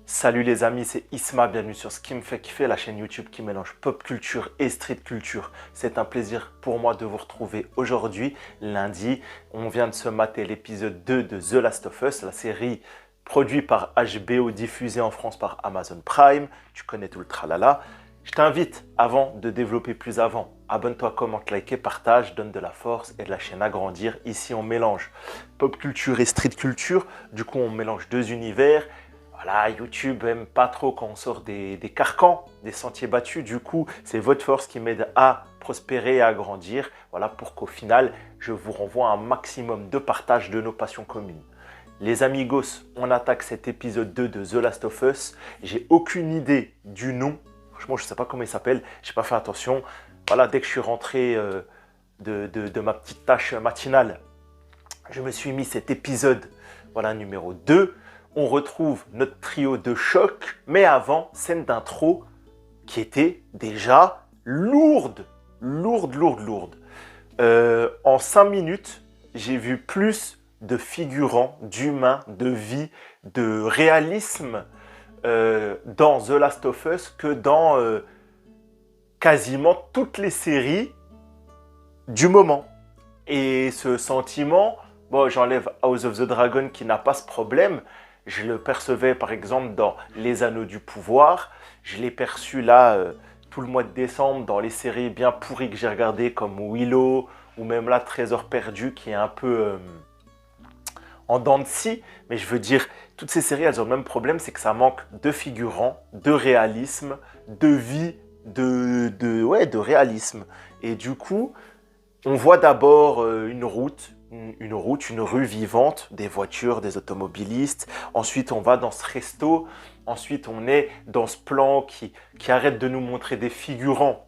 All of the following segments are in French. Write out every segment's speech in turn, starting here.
Salut les amis, c'est Isma, bienvenue sur Ce qui me fait kiffer, la chaîne YouTube qui mélange pop culture et street culture. C'est un plaisir pour moi de vous retrouver aujourd'hui, lundi. On vient de se mater l'épisode 2 de The Last of Us, la série produite par HBO, diffusée en France par Amazon Prime. Tu connais tout le tralala. Je t'invite, avant de développer plus avant, abonne-toi, commente, like et partage, donne de la force et de la chaîne à grandir. Ici, on mélange pop culture et street culture. Du coup, on mélange deux univers. Voilà, YouTube aime pas trop quand on sort des carcans, des sentiers battus. Du coup, c'est votre force qui m'aide à prospérer et à grandir. Voilà, pour qu'au final, je vous renvoie un maximum de partage de nos passions communes. Les amigos, on attaque cet épisode 2 de The Last of Us. J'ai aucune idée du nom. Franchement, je ne sais pas comment il s'appelle. Je n'ai pas fait attention. Voilà, dès que je suis rentré de ma petite tâche matinale, je me suis mis cet épisode, voilà, numéro 2. On retrouve notre trio de choc, mais avant, scène d'intro qui était déjà lourde. En 5 minutes, j'ai vu plus de figurants, d'humains, de vie, de réalisme dans The Last of Us que dans quasiment toutes les séries du moment. Et ce sentiment, bon, j'enlève House of the Dragon qui n'a pas ce problème. Je le percevais par exemple dans Les Anneaux du Pouvoir. Je l'ai perçu là tout le mois de décembre dans les séries bien pourries que j'ai regardées comme Willow ou même là Trésor perdu qui est un peu en dents de scie. Mais je veux dire, toutes ces séries elles ont le même problème, c'est que ça manque de figurants, de réalisme, de vie, de réalisme. Et du coup, on voit d'abord une rue vivante, des voitures, des automobilistes. Ensuite, on va dans ce resto. Ensuite, on est dans ce plan qui arrête de nous montrer des figurants,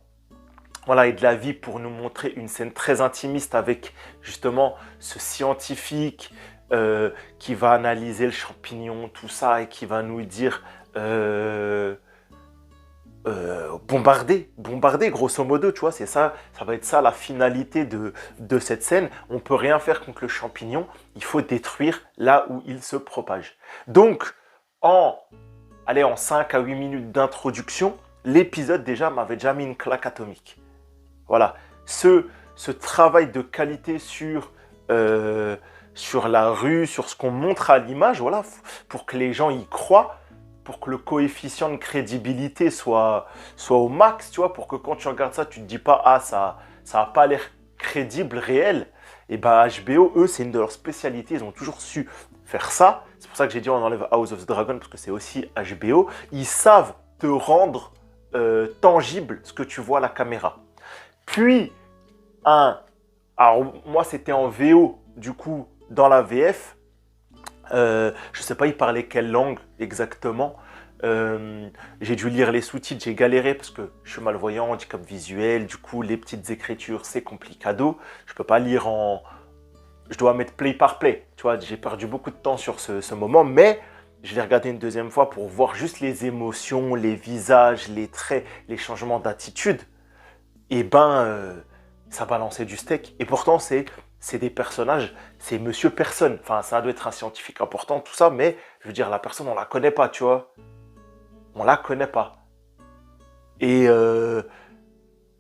voilà, et de la vie pour nous montrer une scène très intimiste avec justement ce scientifique qui va analyser le champignon, tout ça, et qui va nous dire bombarder grosso modo, tu vois, c'est ça, ça va être ça la finalité de cette scène. On peut rien faire contre le champignon, il faut détruire là où il se propage. Donc, en 5 à 8 minutes d'introduction, l'épisode déjà m'avait déjà mis une claque atomique. Voilà, ce travail de qualité sur la rue, sur ce qu'on montre à l'image, voilà, pour que les gens y croient, pour que le coefficient de crédibilité soit au max, tu vois, pour que quand tu regardes ça, tu te dis pas, ah, ça a pas l'air crédible, réel. Et ben HBO, eux, c'est une de leurs spécialités, ils ont toujours su faire ça. C'est pour ça que j'ai dit on enlève House of the Dragon, parce que c'est aussi HBO. Ils savent te rendre tangible ce que tu vois à la caméra. Puis, alors moi c'était en VO, du coup, dans la VF, je sais pas, il parlait quelle langue exactement. J'ai dû lire les sous-titres, j'ai galéré parce que je suis malvoyant, handicap visuel, du coup les petites écritures c'est complicado. Je peux pas lire je dois mettre play par play, tu vois, j'ai perdu beaucoup de temps sur ce moment, mais je l'ai regardé une deuxième fois pour voir juste les émotions, les visages, les traits, les changements d'attitude. Et ça balançait du steak. Et pourtant c'est des personnages, c'est Monsieur Personne. Enfin, ça doit être un scientifique important, tout ça, mais je veux dire, la personne, on la connaît pas, tu vois. On la connaît pas. Et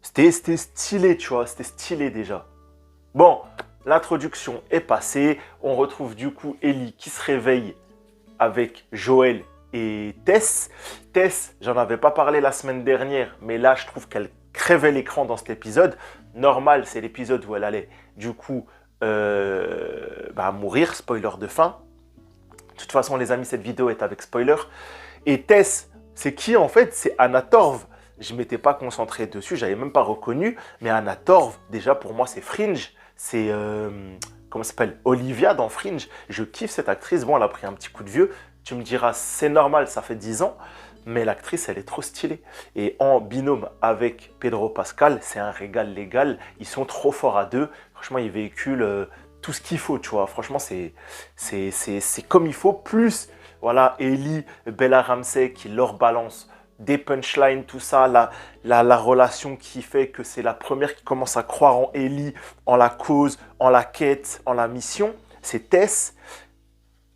c'était stylé, tu vois, c'était stylé déjà. Bon, l'introduction est passée. On retrouve du coup Ellie qui se réveille avec Joël et Tess. Tess, j'en avais pas parlé la semaine dernière, mais là, je trouve qu'elle crevait l'écran dans cet épisode. Normal, c'est l'épisode où elle allait du coup mourir, spoiler de fin. De toute façon, les amis, cette vidéo est avec spoiler. Et Tess, c'est qui en fait? C'est Anna Torv. Je ne m'étais pas concentré dessus, j'avais même pas reconnu. Mais Anna Torv, déjà pour moi, c'est Fringe. C'est, comment ça s'appelle? Olivia dans Fringe. Je kiffe cette actrice. Bon, elle a pris un petit coup de vieux. Tu me diras, c'est normal, ça fait 10 ans. Mais l'actrice, elle est trop stylée. Et en binôme avec Pedro Pascal, c'est un régal légal. Ils sont trop forts à deux. Franchement, ils véhiculent tout ce qu'il faut, tu vois. Franchement, c'est comme il faut. Plus, voilà, Ellie, Bella Ramsey qui leur balance des punchlines, tout ça. La relation qui fait que c'est la première qui commence à croire en Ellie, en la cause, en la quête, en la mission. C'est Tess.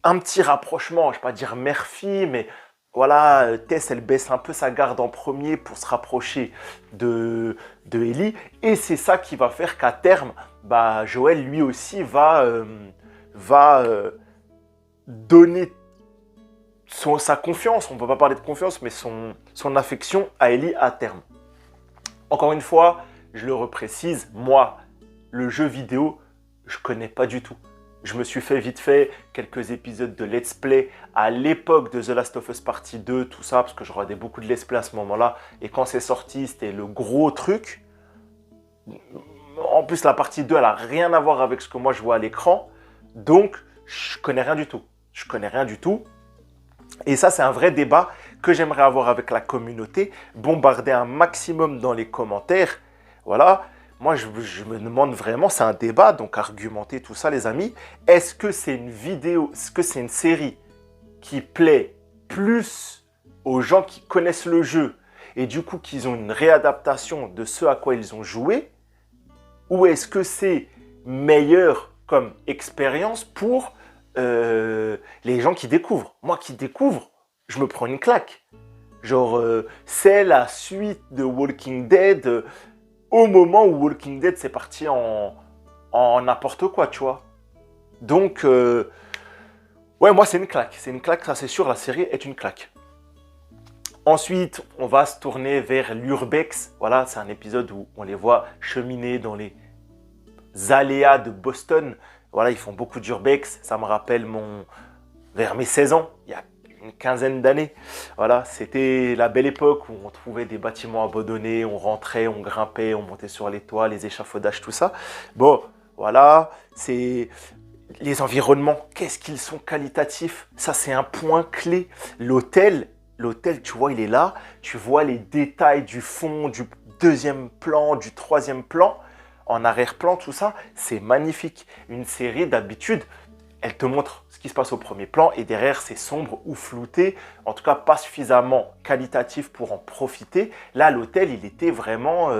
Un petit rapprochement, je ne vais pas dire mère-fille, mais voilà, Tess, elle baisse un peu sa garde en premier pour se rapprocher de Ellie. Et c'est ça qui va faire qu'à terme, bah, Joël, lui aussi, va donner sa confiance. On ne peut pas parler de confiance, mais son affection à Ellie à terme. Encore une fois, je le reprécise, moi, le jeu vidéo, je ne connais pas du tout. Je me suis fait vite fait quelques épisodes de Let's Play à l'époque de The Last of Us Partie 2, tout ça, parce que je regardais beaucoup de Let's Play à ce moment-là. Et quand c'est sorti, c'était le gros truc. En plus, la partie 2, elle n'a rien à voir avec ce que moi je vois à l'écran. Donc, je connais rien du tout. Je connais rien du tout. Et ça, c'est un vrai débat que j'aimerais avoir avec la communauté. Bombarder un maximum dans les commentaires. Voilà. Moi, je me demande vraiment, c'est un débat, donc argumenter tout ça, les amis. Est-ce que c'est une vidéo, est-ce que c'est une série qui plaît plus aux gens qui connaissent le jeu et du coup qu'ils ont une réadaptation de ce à quoi ils ont joué? Ou est-ce que c'est meilleur comme expérience pour les gens qui découvrent? Moi qui découvre, je me prends une claque. Genre, c'est la suite de Walking Dead au moment où Walking Dead c'est parti en n'importe quoi, tu vois. Donc, ouais, moi c'est une claque. C'est une claque, ça c'est sûr, la série est une claque. Ensuite, on va se tourner vers l'Urbex. Voilà, c'est un épisode où on les voit cheminer dans les aléas de Boston. Voilà, ils font beaucoup d'Urbex. Ça me rappelle vers mes 16 ans, il y a une quinzaine d'années. Voilà, c'était la belle époque où on trouvait des bâtiments abandonnés, on rentrait, on grimpait, on montait sur les toits, les échafaudages, tout ça. Bon, voilà, c'est les environnements, qu'est-ce qu'ils sont qualitatifs. Ça, c'est un point clé. L'hôtel, tu vois, il est là. Tu vois les détails du fond, du deuxième plan, du troisième plan, en arrière-plan, tout ça. C'est magnifique. Une série, d'habitude, elle te montre ce qui se passe au premier plan et derrière, c'est sombre ou flouté. En tout cas, pas suffisamment qualitatif pour en profiter. Là, l'hôtel, il était vraiment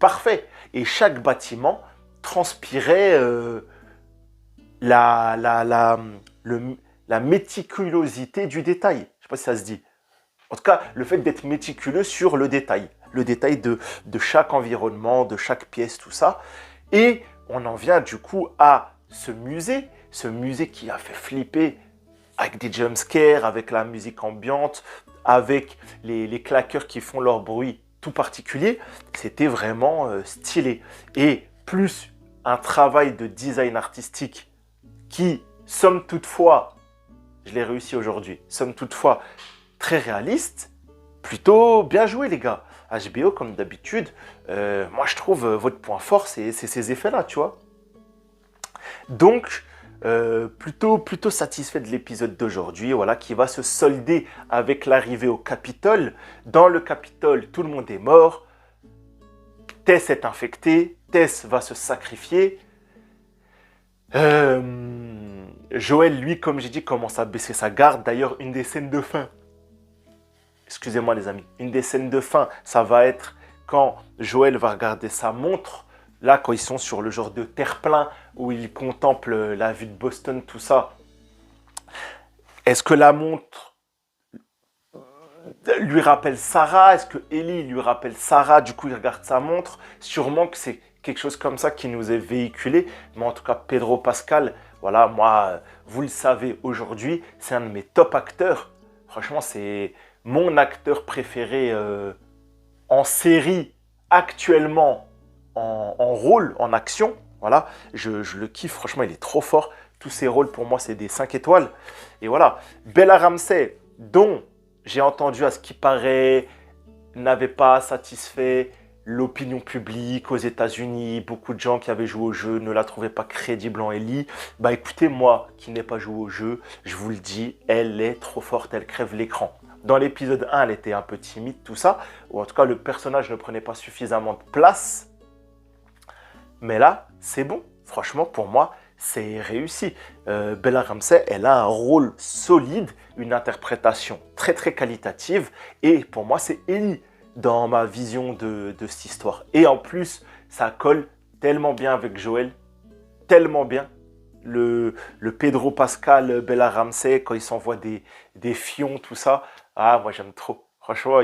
parfait. Et chaque bâtiment transpirait la méticulosité du détail. Je ne sais pas si ça se dit. En tout cas, le fait d'être méticuleux sur le détail de chaque environnement, de chaque pièce, tout ça. Et on en vient du coup à ce musée qui a fait flipper avec des jumpscares, avec la musique ambiante, avec les claqueurs qui font leur bruit tout particulier. C'était vraiment stylé. Et plus un travail de design artistique qui, somme toutefois, je l'ai réussi aujourd'hui, somme toutefois, très réaliste, plutôt bien joué les gars. HBO, comme d'habitude, moi je trouve votre point fort, c'est ces effets-là, tu vois. Donc, plutôt satisfait de l'épisode d'aujourd'hui, voilà, qui va se solder avec l'arrivée au Capitole. Dans le Capitole, tout le monde est mort. Tess est infectée, Tess va se sacrifier. Joël, lui, comme j'ai dit, commence à baisser sa garde. D'ailleurs, une des scènes de fin, excusez-moi les amis, une des scènes de fin, ça va être quand Joël va regarder sa montre. Là, quand ils sont sur le genre de terre-plein où ils contemplent la vue de Boston, tout ça. Est-ce que la montre lui rappelle Sarah? Est-ce que Ellie lui rappelle Sarah? Du coup, il regarde sa montre. Sûrement que c'est quelque chose comme ça qui nous est véhiculé. Mais en tout cas, Pedro Pascal, voilà, moi, vous le savez aujourd'hui, c'est un de mes top acteurs. Franchement, c'est mon acteur préféré en série actuellement, en rôle, en action. Voilà, je le kiffe, franchement, il est trop fort. Tous ses rôles, pour moi, c'est des 5 étoiles. Et voilà, Bella Ramsey, dont j'ai entendu à ce qui paraît, n'avait pas satisfait l'opinion publique aux États-Unis. Beaucoup de gens qui avaient joué au jeu ne la trouvaient pas crédible en Ellie. Bah écoutez, moi qui n'ai pas joué au jeu, je vous le dis, elle est trop forte, elle crève l'écran. Dans l'épisode 1, elle était un peu timide, tout ça. Ou en tout cas, le personnage ne prenait pas suffisamment de place. Mais là, c'est bon. Franchement, pour moi, c'est réussi. Bella Ramsey, elle a un rôle solide, une interprétation très très qualitative. Et pour moi, c'est Ellie dans ma vision de cette histoire. Et en plus, ça colle tellement bien avec Joël. Tellement bien. le Pedro Pascal, Bella Ramsey, quand il s'envoie des fions, tout ça. Ah, moi j'aime trop. Franchement,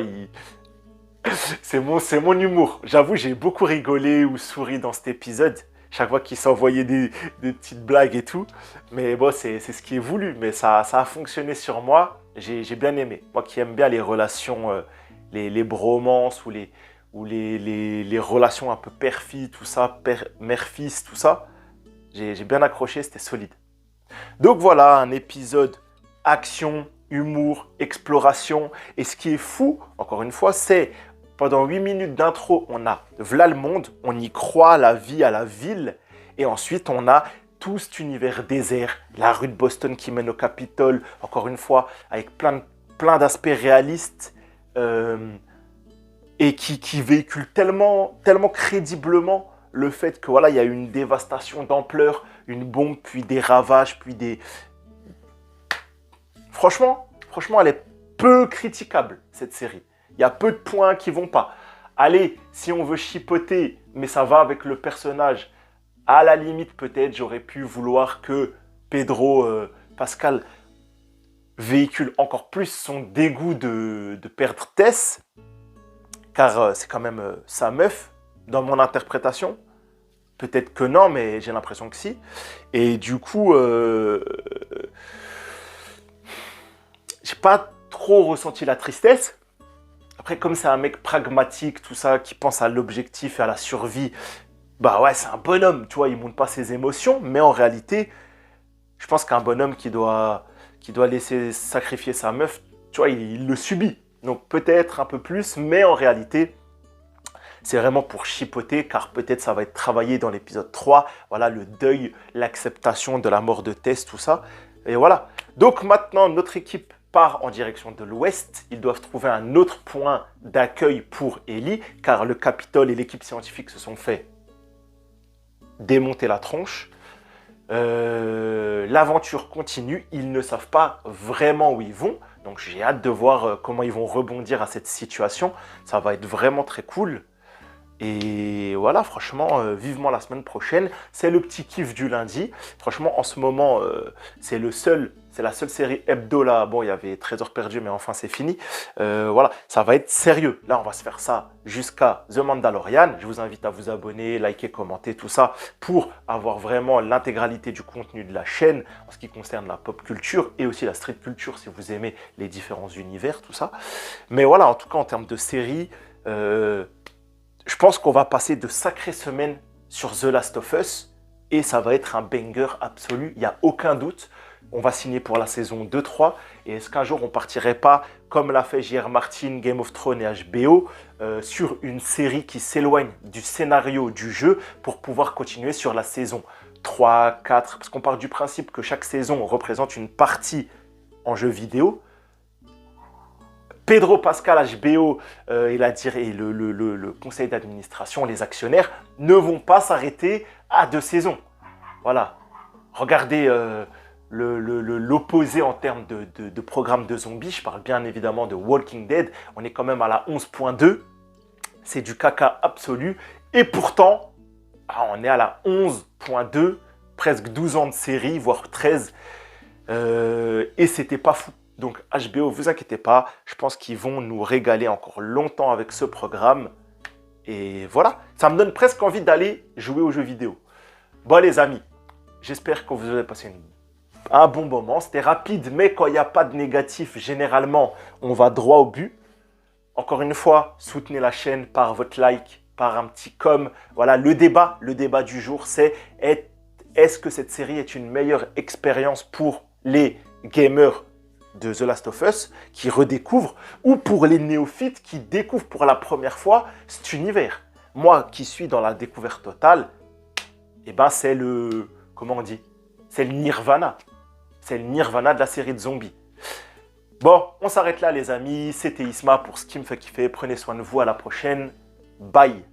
c'est mon humour. J'avoue, j'ai beaucoup rigolé ou souri dans cet épisode. Chaque fois qu'il s'envoyait des petites blagues et tout. Mais bon, c'est ce qui est voulu. Mais ça a fonctionné sur moi. J'ai bien aimé. Moi qui aime bien les relations, les bromances ou les relations un peu père-fille, tout ça, mère-fils, tout ça. J'ai bien accroché, c'était solide. Donc voilà, un épisode action, humour, exploration. Et ce qui est fou, encore une fois, c'est pendant 8 minutes d'intro, on a v'là le monde, on y croit, la vie à la ville. Et ensuite, on a tout cet univers désert, la rue de Boston qui mène au Capitole, encore une fois, avec plein d'aspects réalistes et qui véhiculent tellement crédiblement le fait que voilà, il y a eu une dévastation d'ampleur, une bombe, puis des ravages, puis des... Franchement, elle est peu critiquable, cette série. Il y a peu de points qui vont pas. Allez, si on veut chipoter, mais ça va avec le personnage, à la limite, peut-être, j'aurais pu vouloir que Pedro Pascal véhicule encore plus son dégoût de perdre Tess, car c'est quand même sa meuf, dans mon interprétation. Peut-être que non, mais j'ai l'impression que si. Et du coup, j'ai pas trop ressenti la tristesse. Après, comme c'est un mec pragmatique, tout ça, qui pense à l'objectif et à la survie, bah ouais, c'est un bonhomme, tu vois, il montre pas ses émotions, mais en réalité, je pense qu'un bonhomme qui doit laisser sacrifier sa meuf, tu vois, il le subit. Donc peut-être un peu plus, mais en réalité, c'est vraiment pour chipoter, car peut-être ça va être travaillé dans l'épisode 3. Voilà, le deuil, l'acceptation de la mort de Tess, tout ça. Et voilà. Donc maintenant, notre équipe part en direction de l'ouest. Ils doivent trouver un autre point d'accueil pour Ellie, car le Capitole et l'équipe scientifique se sont fait démonter la tronche. L'aventure continue. Ils ne savent pas vraiment où ils vont. Donc j'ai hâte de voir comment ils vont rebondir à cette situation. Ça va être vraiment très cool. Et voilà, franchement, vivement la semaine prochaine. C'est le petit kiff du lundi. Franchement, en ce moment, c'est la seule série hebdo là. Bon, il y avait 13 heures perdues, mais enfin, c'est fini. Voilà, ça va être sérieux. Là, on va se faire ça jusqu'à The Mandalorian. Je vous invite à vous abonner, liker, commenter, tout ça, pour avoir vraiment l'intégralité du contenu de la chaîne en ce qui concerne la pop culture et aussi la street culture, si vous aimez les différents univers, tout ça. Mais voilà, en tout cas, en termes de série... je pense qu'on va passer de sacrées semaines sur The Last of Us et ça va être un banger absolu, il n'y a aucun doute. On va signer pour la saison 2-3 et est-ce qu'un jour on partirait pas, comme l'a fait J.R. Martin, Game of Thrones et HBO, sur une série qui s'éloigne du scénario du jeu pour pouvoir continuer sur la saison 3, 4, parce qu'on part du principe que chaque saison représente une partie en jeu vidéo. Pedro Pascal, HBO, et le conseil d'administration, les actionnaires, ne vont pas s'arrêter à 2 saisons. Voilà. Regardez l'opposé en termes de programme de zombies. Je parle bien évidemment de Walking Dead. On est quand même à la 11.2. C'est du caca absolu. Et pourtant, on est à la 11.2. Presque 12 ans de série, voire 13. Et c'était pas fou. Donc HBO, vous inquiétez pas, je pense qu'ils vont nous régaler encore longtemps avec ce programme. Et voilà, ça me donne presque envie d'aller jouer aux jeux vidéo. Bon les amis, j'espère que vous avez passé un bon moment. C'était rapide, mais quand il n'y a pas de négatif, généralement, on va droit au but. Encore une fois, soutenez la chaîne par votre like, par un petit com. Voilà, le débat du jour, c'est est-ce que cette série est une meilleure expérience pour les gamers de The Last of Us qui redécouvrent ou pour les néophytes qui découvrent pour la première fois cet univers. Moi qui suis dans la découverte totale, eh ben c'est le... Comment on dit? C'est le nirvana. C'est le nirvana de la série de zombies. Bon, on s'arrête là les amis. C'était Isma pour ce qui me fait kiffer. Prenez soin de vous, à la prochaine. Bye.